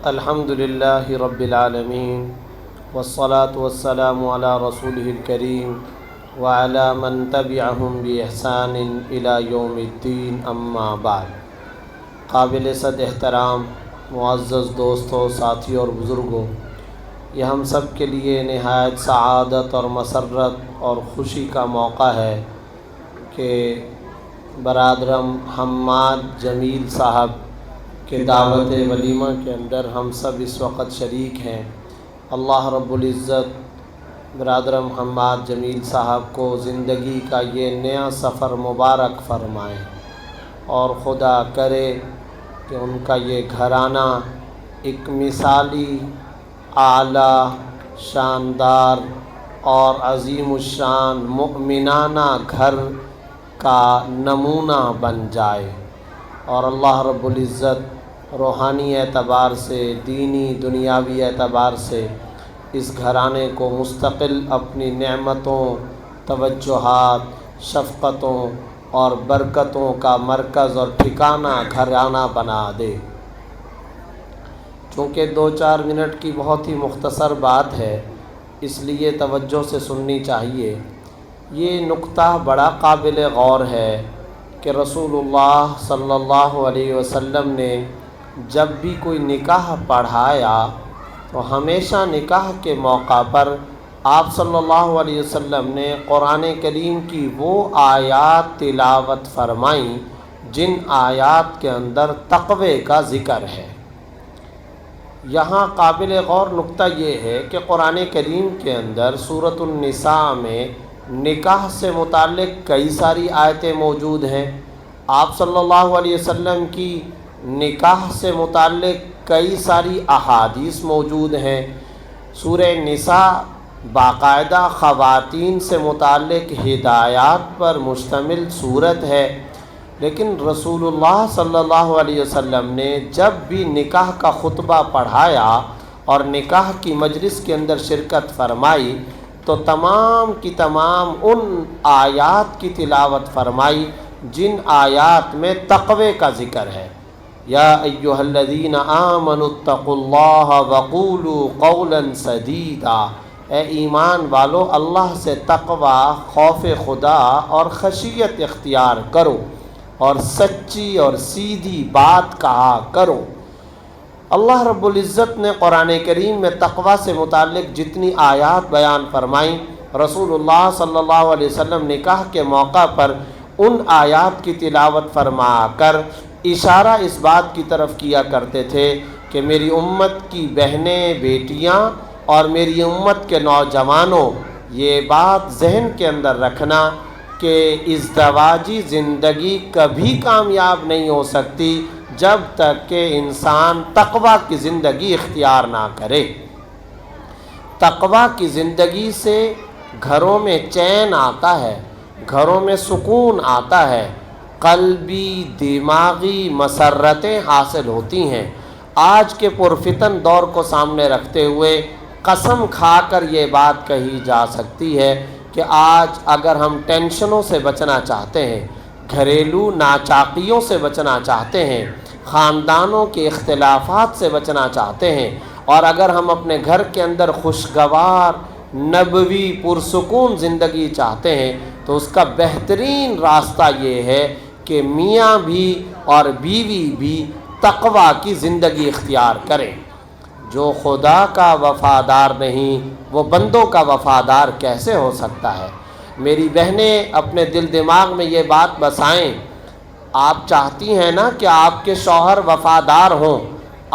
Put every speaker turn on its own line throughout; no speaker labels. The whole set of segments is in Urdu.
الحمدللہ رب العالمین والصلاة والسلام علی رسولہ الکریم وعلی من تبعہم بإحسان الی یوم الدین، اما بعد۔ قابل صد احترام معزز دوستوں، ساتھیوں اور بزرگوں، یہ ہم سب کے لیے نہایت سعادت اور مسرت اور خوشی کا موقع ہے کہ برادرم حماد جمیل صاحب کہ دعوت ولیمہ کے اندر ہم سب اس وقت شریک ہیں۔ اللہ رب العزت برادر حماد جمیل صاحب کو زندگی کا یہ نیا سفر مبارک فرمائے، اور خدا کرے کہ ان کا یہ گھرانہ ایک مثالی، اعلیٰ، شاندار اور عظیم الشان مؤمنانہ گھر کا نمونہ بن جائے، اور اللہ رب العزت روحانی اعتبار سے، دینی دنیاوی اعتبار سے اس گھرانے کو مستقل اپنی نعمتوں، توجہات، شفقتوں اور برکتوں کا مرکز اور ٹھکانہ گھرانہ بنا دے۔ چونکہ 2-4 منٹ کی بہت ہی مختصر بات ہے، اس لیے توجہ سے سننی چاہیے۔ یہ نقطہ بڑا قابل غور ہے کہ رسول اللہ صلی اللہ علیہ وسلم نے جب بھی کوئی نکاح پڑھایا تو ہمیشہ نکاح کے موقع پر آپ صلی اللہ علیہ وسلم نے قرآن کریم کی وہ آیات تلاوت فرمائیں جن آیات کے اندر تقوی کا ذکر ہے۔ یہاں قابل غور نقطہ یہ ہے کہ قرآن کریم کے اندر سورۃ النساء میں نکاح سے متعلق کئی ساری آیتیں موجود ہیں۔ آپ صلی اللہ علیہ وسلم کی نکاح سے متعلق کئی ساری احادیث موجود ہیں۔ سورہ نساء باقاعدہ خواتین سے متعلق ہدایات پر مشتمل صورت ہے، لیکن رسول اللہ صلی اللہ علیہ وسلم نے جب بھی نکاح کا خطبہ پڑھایا اور نکاح کی مجلس کے اندر شرکت فرمائی تو تمام کی تمام ان آیات کی تلاوت فرمائی جن آیات میں تقوی کا ذکر ہے۔ یا ایھا الذین آمنوا اتقوا اللہ وقولوا قولا سدیدا، اے ایمان والو اللہ سے تقوی، خوف خدا اور خشیت اختیار کرو اور سچی اور سیدھی بات کہا کرو۔ اللہ رب العزت نے قرآن کریم میں تقوی سے متعلق جتنی آیات بیان فرمائیں، رسول اللہ صلی اللہ علیہ وسلم نکاح کے موقع پر ان آیات کی تلاوت فرما کر اشارہ اس بات کی طرف کیا کرتے تھے کہ میری امت کی بہنیں، بیٹیاں اور میری امت کے نوجوانوں، یہ بات ذہن کے اندر رکھنا کہ ازدواجی زندگی کبھی کامیاب نہیں ہو سکتی جب تک کہ انسان تقوی کی زندگی اختیار نہ کرے۔ تقوی کی زندگی سے گھروں میں چین آتا ہے، گھروں میں سکون آتا ہے، قلبی دماغی مسرتیں حاصل ہوتی ہیں۔ آج کے پرفتن دور کو سامنے رکھتے ہوئے قسم کھا کر یہ بات کہی جا سکتی ہے کہ آج اگر ہم ٹینشنوں سے بچنا چاہتے ہیں، گھریلو ناچاقیوں سے بچنا چاہتے ہیں، خاندانوں کے اختلافات سے بچنا چاہتے ہیں، اور اگر ہم اپنے گھر کے اندر خوشگوار، نبوی، پرسکون زندگی چاہتے ہیں تو اس کا بہترین راستہ یہ ہے کہ میاں بھی اور بیوی بھی تقوی کی زندگی اختیار کریں۔ جو خدا کا وفادار نہیں وہ بندوں کا وفادار کیسے ہو سکتا ہے؟ میری بہنیں اپنے دل دماغ میں یہ بات بسائیں، آپ چاہتی ہیں نا کہ آپ کے شوہر وفادار ہوں،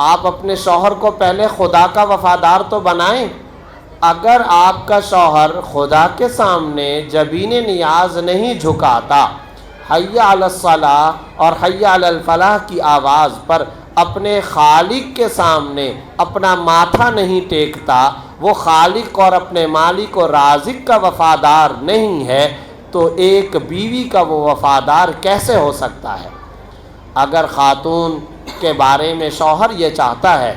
آپ اپنے شوہر کو پہلے خدا کا وفادار تو بنائیں۔ اگر آپ کا شوہر خدا کے سامنے جبین نیاز نہیں جھکاتا، حی علی الصلاۃ اور حی علی الفلاح کی آواز پر اپنے خالق کے سامنے اپنا ماتھا نہیں ٹیکتا، وہ خالق اور اپنے مالک و رازق کا وفادار نہیں ہے تو ایک بیوی کا وہ وفادار کیسے ہو سکتا ہے؟ اگر خاتون کے بارے میں شوہر یہ چاہتا ہے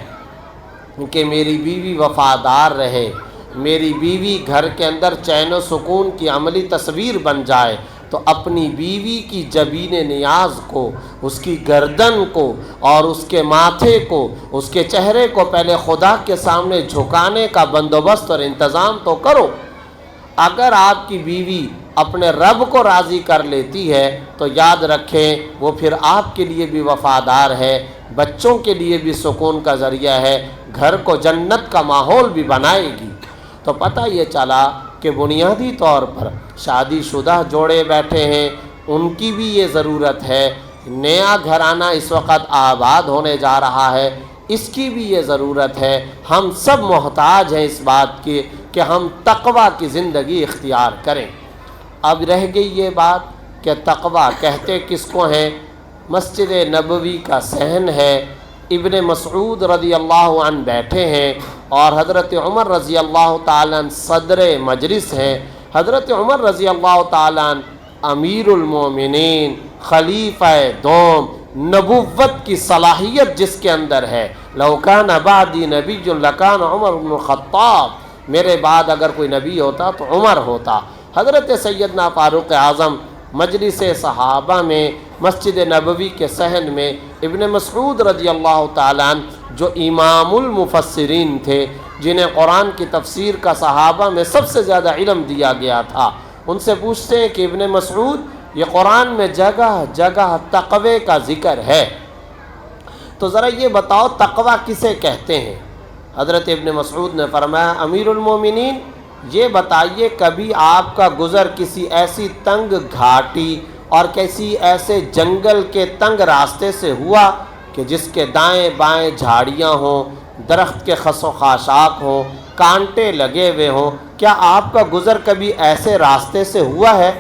کہ میری بیوی وفادار رہے، میری بیوی گھر کے اندر چین و سکون کی عملی تصویر بن جائے تو اپنی بیوی کی جبین نیاز کو، اس کی گردن کو اور اس کے ماتھے کو، اس کے چہرے کو پہلے خدا کے سامنے جھکانے کا بندوبست اور انتظام تو کرو۔ اگر آپ کی بیوی اپنے رب کو راضی کر لیتی ہے تو یاد رکھیں وہ پھر آپ کے لیے بھی وفادار ہے، بچوں کے لیے بھی سکون کا ذریعہ ہے، گھر کو جنت کا ماحول بھی بنائے گی۔ تو پتہ یہ چلا کہ بنیادی طور پر شادی شدہ جوڑے بیٹھے ہیں، ان کی بھی یہ ضرورت ہے، نیا گھرانہ اس وقت آباد ہونے جا رہا ہے، اس کی بھی یہ ضرورت ہے۔ ہم سب محتاج ہیں اس بات کی کہ ہم تقوی کی زندگی اختیار کریں۔ اب رہ گئی یہ بات کہ تقوی کہتے کس کو ہیں؟ مسجد نبوی کا صحن ہے، ابن مسعود رضی اللہ عنہ بیٹھے ہیں اور حضرت عمر رضی اللہ تعالیٰ عنہ صدر مجلس ہیں۔ حضرت عمر رضی اللہ تعالیٰ عنہ امیر المومنین، خلیفہ دوم، نبوت کی صلاحیت جس کے اندر ہے، لو کان بعدی نبی لکان عمر بن الخطاب، میرے بعد اگر کوئی نبی ہوتا تو عمر ہوتا۔ حضرت سیدنا فاروق اعظم مجلس صحابہ میں مسجد نبوی کے صحن میں ابن مسعود رضی اللہ تعالیٰ عنہ جو امام المفسرین تھے، جنہیں قرآن کی تفسیر کا صحابہ میں سب سے زیادہ علم دیا گیا تھا، ان سے پوچھتے ہیں کہ ابن مسعود یہ قرآن میں جگہ جگہ تقوی کا ذکر ہے، تو ذرا یہ بتاؤ تقوی کسے کہتے ہیں؟ حضرت ابن مسعود نے فرمایا امیر المومنین یہ بتائیے کبھی آپ کا گزر کسی ایسی تنگ گھاٹی اور کسی ایسے جنگل کے تنگ راستے سے ہوا کہ جس کے دائیں بائیں جھاڑیاں ہوں، درخت کے خس و خاشاک ہوں، کانٹے لگے ہوئے ہوں، کیا آپ کا گزر کبھی ایسے راستے سے ہوا ہے؟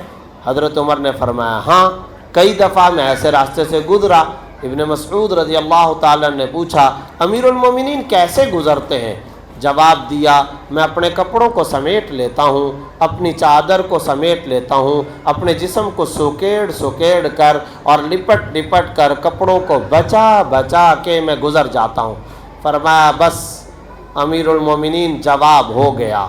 حضرت عمر نے فرمایا ہاں، کئی دفعہ میں ایسے راستے سے گزرا۔ ابن مسعود رضی اللہ تعالیٰ نے پوچھا امیر المومنین کیسے گزرتے ہیں؟ جواب دیا میں اپنے کپڑوں کو سمیٹ لیتا ہوں، اپنی چادر کو سمیٹ لیتا ہوں، اپنے جسم کو سکیڑ کر اور لپٹ کر کپڑوں کو بچا کے میں گزر جاتا ہوں۔ فرمایا بس امیر المومنین جواب ہو گیا،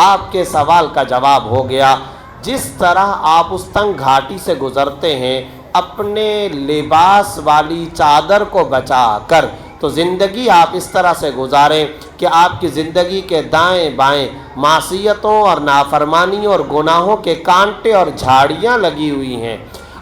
آپ کے سوال کا جواب ہو گیا۔ جس طرح آپ اس تنگ گھاٹی سے گزرتے ہیں اپنے لباس والی چادر کو بچا کر، تو زندگی آپ اس طرح سے گزاریں کہ آپ کی زندگی کے دائیں بائیں معصیتوں اور نافرمانیوں اور گناہوں کے کانٹے اور جھاڑیاں لگی ہوئی ہیں،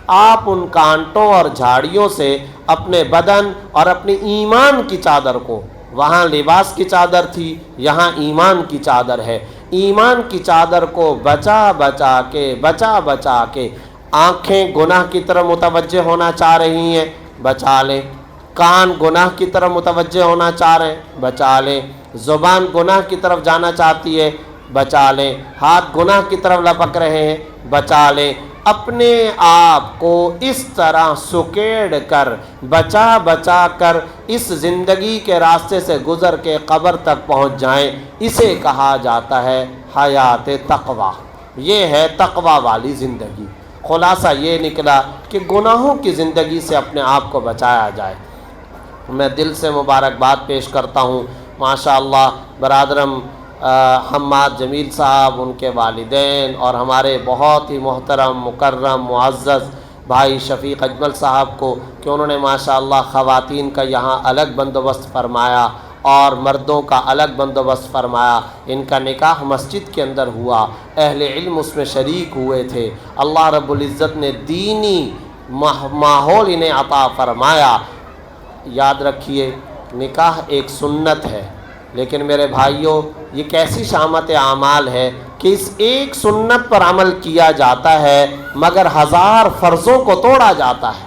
آپ ان کانٹوں اور جھاڑیوں سے اپنے بدن اور اپنی ایمان کی چادر کو، وہاں لباس کی چادر تھی یہاں ایمان کی چادر ہے، ایمان کی چادر کو بچا کے آنکھیں گناہ کی طرف متوجہ ہونا چاہ رہی ہیں بچا لیں، کان گناہ کی طرف متوجہ ہونا چاہ رہے ہیں بچا لیں، زبان گناہ کی طرف جانا چاہتی ہے بچا لیں، ہاتھ گناہ کی طرف لپک رہے ہیں بچا لیں، اپنے آپ کو اس طرح سکیڑ کر بچا کر اس زندگی کے راستے سے گزر کے قبر تک پہنچ جائیں، اسے کہا جاتا ہے حیات تقوی، یہ ہے تقوی والی زندگی۔ خلاصہ یہ نکلا کہ گناہوں کی زندگی سے اپنے آپ کو بچایا جائے۔ میں دل سے مبارکباد پیش کرتا ہوں ماشاءاللہ برادرم حماد جمیل صاحب، ان کے والدین اور ہمارے بہت ہی محترم مکرم معزز بھائی شفیق اجمل صاحب کو کہ انہوں نے ماشاءاللہ خواتین کا یہاں الگ بندوبست فرمایا اور مردوں کا الگ بندوبست فرمایا۔ ان کا نکاح مسجد کے اندر ہوا، اہل علم اس میں شریک ہوئے تھے، اللہ رب العزت نے دینی ماحول انہیں عطا فرمایا۔ یاد رکھیے نکاح ایک سنت ہے، لیکن میرے بھائیوں یہ کیسی شامت اعمال ہے کہ اس ایک سنت پر عمل کیا جاتا ہے مگر 1000 فرضوں کو توڑا جاتا ہے۔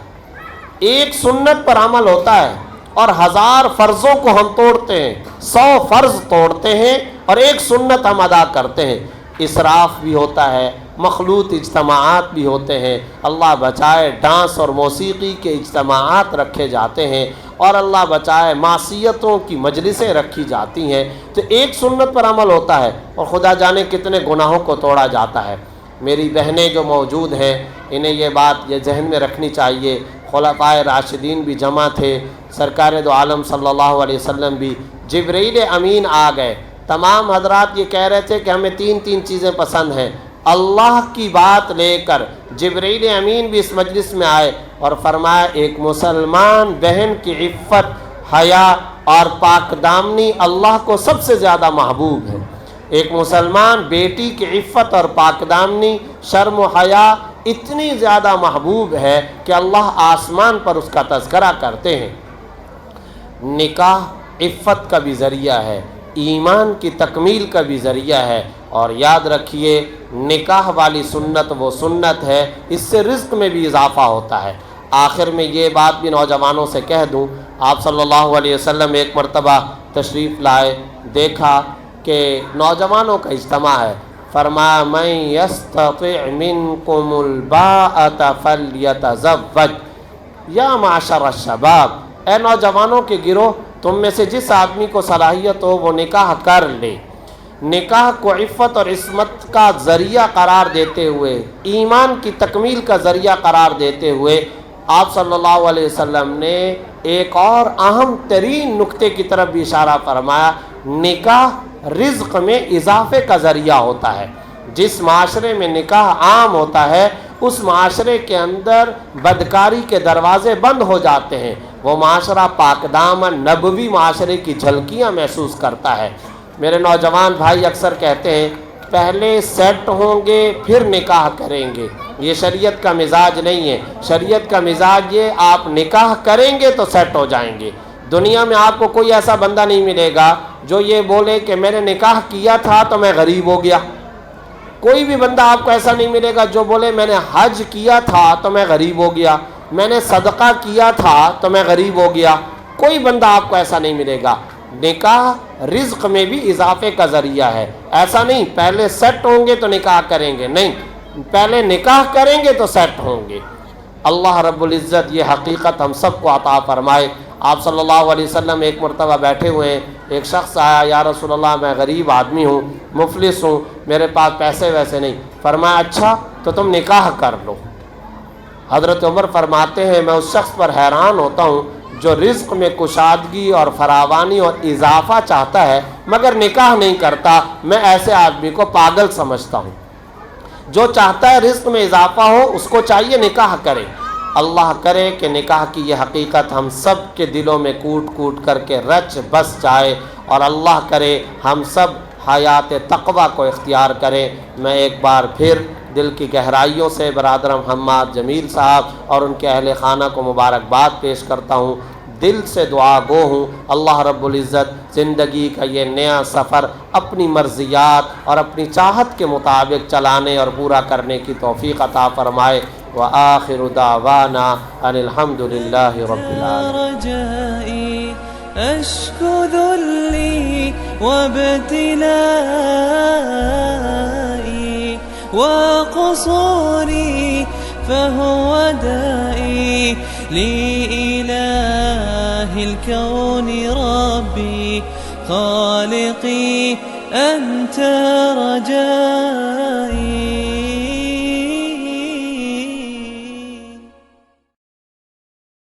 ایک سنت پر عمل ہوتا ہے اور 1000 فرضوں کو ہم توڑتے ہیں، 100 فرض توڑتے ہیں اور ایک سنت ہم ادا کرتے ہیں۔ اسراف بھی ہوتا ہے، مخلوط اجتماعات بھی ہوتے ہیں، اللہ بچائے ڈانس اور موسیقی کے اجتماعات رکھے جاتے ہیں اور اللہ بچائے معصیتوں کی مجلسیں رکھی جاتی ہیں، تو ایک سنت پر عمل ہوتا ہے اور خدا جانے کتنے گناہوں کو توڑا جاتا ہے۔ میری بہنیں جو موجود ہیں انہیں یہ بات یہ ذہن میں رکھنی چاہیے، خلفائے راشدین بھی جمع تھے، سرکار دو عالم صلی اللہ علیہ وسلم بھی، جبرائیل امین آ گئے، تمام حضرات یہ کہہ رہے تھے کہ ہمیں تین چیزیں پسند ہیں۔ اللہ کی بات لے کر جبرائیل امین بھی اس مجلس میں آئے اور فرمایا ایک مسلمان بہن کی عفت، حیا اور پاک دامنی اللہ کو سب سے زیادہ محبوب ہے۔ ایک مسلمان بیٹی کی عفت اور پاک دامنی، شرم و حیا اتنی زیادہ محبوب ہے کہ اللہ آسمان پر اس کا تذکرہ کرتے ہیں۔ نکاح عفت کا بھی ذریعہ ہے، ایمان کی تکمیل کا بھی ذریعہ ہے، اور یاد رکھیے نکاح والی سنت وہ سنت ہے، اس سے رزق میں بھی اضافہ ہوتا ہے۔ آخر میں یہ بات بھی نوجوانوں سے کہہ دوں، آپ صلی اللہ علیہ وسلم ایک مرتبہ تشریف لائے، دیکھا کہ نوجوانوں کا اجتماع ہے، فرمایا من یستطع منکم الباءۃ فلیتزوج یا معشر الشباب، اے نوجوانوں کے گروہ، تم میں سے جس آدمی کو صلاحیت ہو وہ نکاح کر لے۔ نکاح کو عفت اور عصمت کا ذریعہ قرار دیتے ہوئے، ایمان کی تکمیل کا ذریعہ قرار دیتے ہوئے آپ صلی اللہ علیہ وسلم نے ایک اور اہم ترین نکتے کی طرف بھی اشارہ فرمایا، نکاح رزق میں اضافے کا ذریعہ ہوتا ہے۔ جس معاشرے میں نکاح عام ہوتا ہے اس معاشرے کے اندر بدکاری کے دروازے بند ہو جاتے ہیں، وہ معاشرہ پاک دامن نبوی معاشرے کی جھلکیاں محسوس کرتا ہے۔ میرے نوجوان بھائی اکثر کہتے ہیں پہلے سیٹ ہوں گے پھر نکاح کریں گے، یہ شریعت کا مزاج نہیں ہے۔ شریعت کا مزاج یہ آپ نکاح کریں گے تو سیٹ ہو جائیں گے۔ دنیا میں آپ کو کوئی ایسا بندہ نہیں ملے گا جو یہ بولے کہ میں نے نکاح کیا تھا تو میں غریب ہو گیا۔ کوئی بھی بندہ آپ کو ایسا نہیں ملے گا جو بولے میں نے حج کیا تھا تو میں غریب ہو گیا، میں نے صدقہ کیا تھا تو میں غریب ہو گیا۔ کوئی بندہ آپ کو ایسا نہیں ملے گا۔ نکاح رزق میں بھی اضافے کا ذریعہ ہے۔ ایسا نہیں پہلے سیٹ ہوں گے تو نکاح کریں گے، نہیں، پہلے نکاح کریں گے تو سیٹ ہوں گے۔ اللہ رب العزت یہ حقیقت ہم سب کو عطا فرمائے۔ آپ صلی اللہ علیہ وسلم ایک مرتبہ بیٹھے ہوئے ہیں، ایک شخص آیا، یا رسول اللہ میں غریب آدمی ہوں، مفلس ہوں، میرے پاس پیسے ویسے نہیں۔ فرمایا اچھا تو تم نکاح کر لو۔ حضرت عمر فرماتے ہیں میں اس شخص پر حیران ہوتا ہوں جو رزق میں کشادگی اور فراوانی اور اضافہ چاہتا ہے مگر نکاح نہیں کرتا، میں ایسے آدمی کو پاگل سمجھتا ہوں۔ جو چاہتا ہے رزق میں اضافہ ہو اس کو چاہیے نکاح کرے۔ اللہ کرے کہ نکاح کی یہ حقیقت ہم سب کے دلوں میں کوٹ کوٹ کر کے رچ بس جائے، اور اللہ کرے ہم سب حیات تقوی کو اختیار کریں۔ میں ایک بار پھر دل کی گہرائیوں سے برادرم حماد جمیل صاحب اور ان کے اہل خانہ کو مبارکباد پیش کرتا ہوں، دل سے دعا گو ہوں اللہ رب العزت زندگی کا یہ نیا سفر اپنی مرضیات اور اپنی چاہت کے مطابق چلانے اور پورا کرنے کی توفیق عطا فرمائے۔ وآخر دعوانا ان الحمد للہ رب العالمین۔
أشكو ذلي وابتلائي وقصوري فهو دائي لإله الكون ربي خالقي أنت رجائي